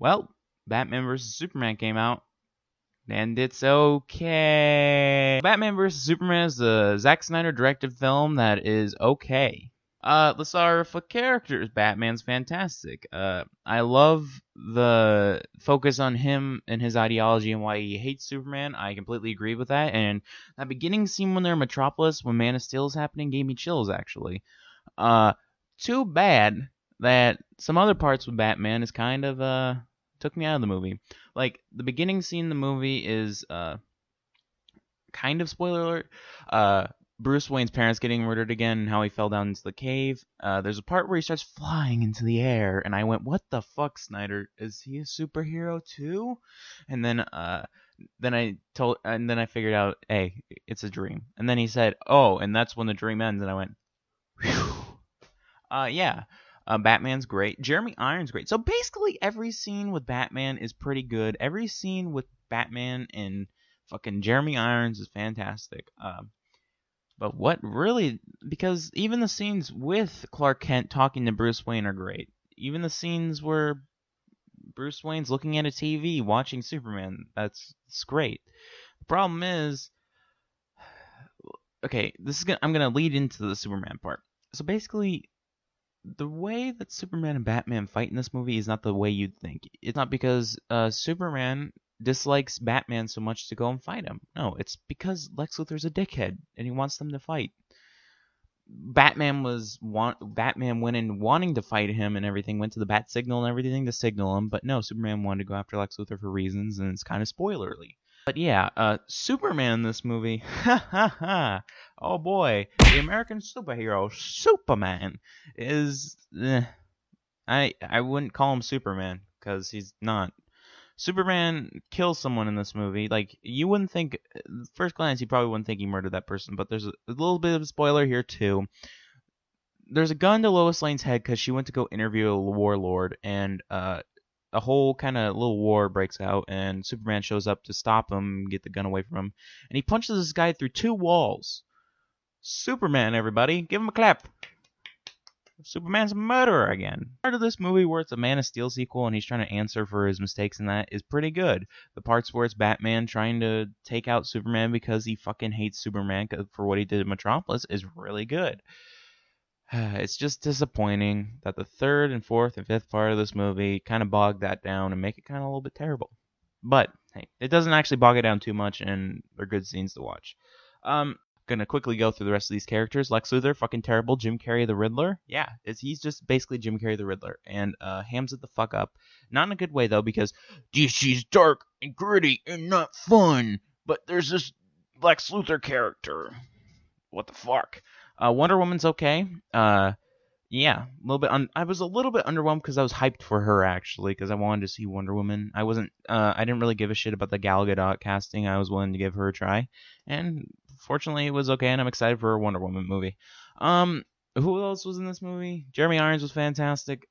Well, Batman vs. Superman came out, and it's okay. Batman vs. Superman is the Zack Snyder directed film that is okay. Let's start with characters. Batman's fantastic. I love the focus on him and his ideology and why he hates Superman. I completely agree with that. And that beginning scene when they're in Metropolis, when Man of Steel is happening, gave me chills, actually. Too bad that some other parts with Batman is kind of, took me out of the movie. Like, the beginning scene in the movie is, kind of spoiler alert. Bruce Wayne's parents getting murdered again and how he fell down into the cave. There's a part where he starts flying into the air, and I went, "What the fuck, Snyder? Is he a superhero too?" And then I figured out, hey, it's a dream. And then he said, "Oh, and that's when the dream ends." And I went, "Whew." Yeah. Batman's great. Jeremy Irons great. So basically, every scene with Batman is pretty good. Every scene with Batman and fucking Jeremy Irons is fantastic. But what really, because even the scenes with Clark Kent talking to Bruce Wayne are great. Even the scenes where Bruce Wayne's looking at a TV watching Superman, it's great. The problem is, okay, I'm gonna lead into the Superman part. So basically, the way that Superman and Batman fight in this movie is not the way you'd think. It's not because Superman dislikes Batman so much to go and fight him. No, it's because Lex Luthor's a dickhead and he wants them to fight. Batman went in wanting to fight him and everything, went to the bat signal and everything to signal him, but no, Superman wanted to go after Lex Luthor for reasons, and it's kind of spoilerly. But yeah, Superman in this movie, ha ha ha, oh boy, the American superhero, Superman, is, I wouldn't call him Superman, because he's not. Superman kills someone in this movie. Like, you wouldn't think, first glance, you probably wouldn't think he murdered that person, but there's a little bit of a spoiler here, too. There's a gun to Lois Lane's head because she went to go interview a warlord, and a whole kind of little war breaks out, and Superman shows up to stop him, get the gun away from him, and he punches this guy through 2 walls. Superman, everybody, give him a clap. Superman's a murderer again. Part of this movie where it's a Man of Steel sequel and he's trying to answer for his mistakes in that is pretty good. The parts where it's Batman trying to take out Superman because he fucking hates Superman for what he did in Metropolis is really good. It's just disappointing that the 3rd and 4th and 5th part of this movie kind of bog that down and make it kind of a little bit terrible. But, hey, it doesn't actually bog it down too much, and they're good scenes to watch. Gonna quickly go through the rest of these characters. Lex Luthor, fucking terrible. Jim Carrey, the Riddler. Yeah, he's just basically Jim Carrey, the Riddler. And hams it the fuck up. Not in a good way, though, because DC's dark and gritty and not fun. But there's this Lex Luthor character. What the fuck? Wonder Woman's okay. Yeah, a little bit. I was a little bit underwhelmed because I was hyped for her, actually, because I wanted to see Wonder Woman. I didn't really give a shit about the Gal Gadot casting. I was willing to give her a try, and fortunately, it was okay, and I'm excited for a Wonder Woman movie. Who else was in this movie? Jeremy Irons was fantastic.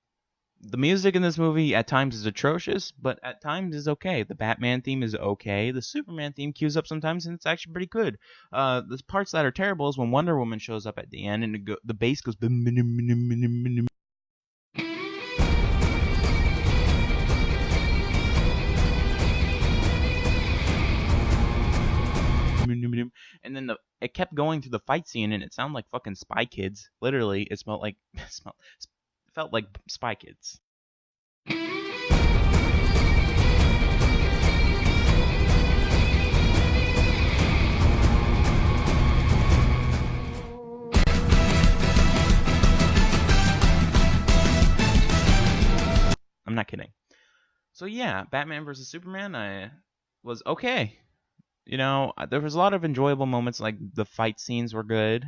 The music in this movie at times is atrocious, but at times is okay. The Batman theme is okay. The Superman theme cues up sometimes, and it's actually pretty good. The parts that are terrible is when Wonder Woman shows up at the end, and the bass goes. And then it kept going through the fight scene, and it sounded like fucking Spy Kids. Literally, it felt like Spy Kids. I'm not kidding. So yeah, Batman vs. Superman was okay. You know, there was a lot of enjoyable moments, like the fight scenes were good.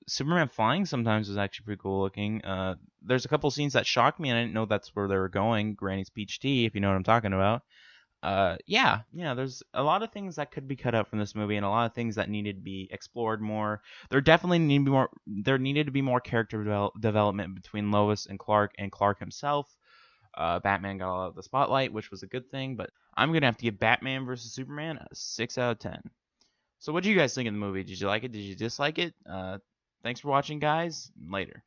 Superman flying sometimes was actually pretty cool looking. There's a couple scenes that shocked me, and I didn't know that's where they were going. Granny's peach tea, if you know what I'm talking about. Yeah, there's a lot of things that could be cut out from this movie, and a lot of things that needed to be explored more. There needed to be more character development between Lois and Clark himself. Batman got all of the spotlight, which was a good thing, but I'm gonna have to give Batman vs. Superman a 6 out of 10. So what do you guys think of the movie? Did you like it? Did you dislike it? Thanks for watching, guys. Later.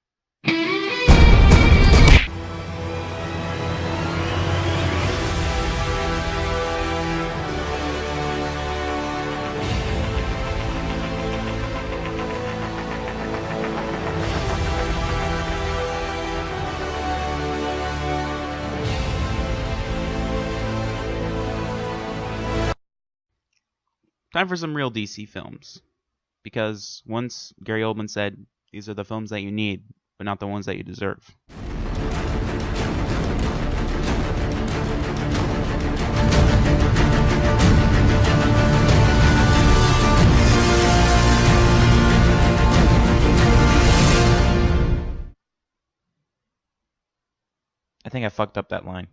time for some real DC films. Because once Gary Oldman said, these are the films that you need, but not the ones that you deserve. I think I fucked up that line.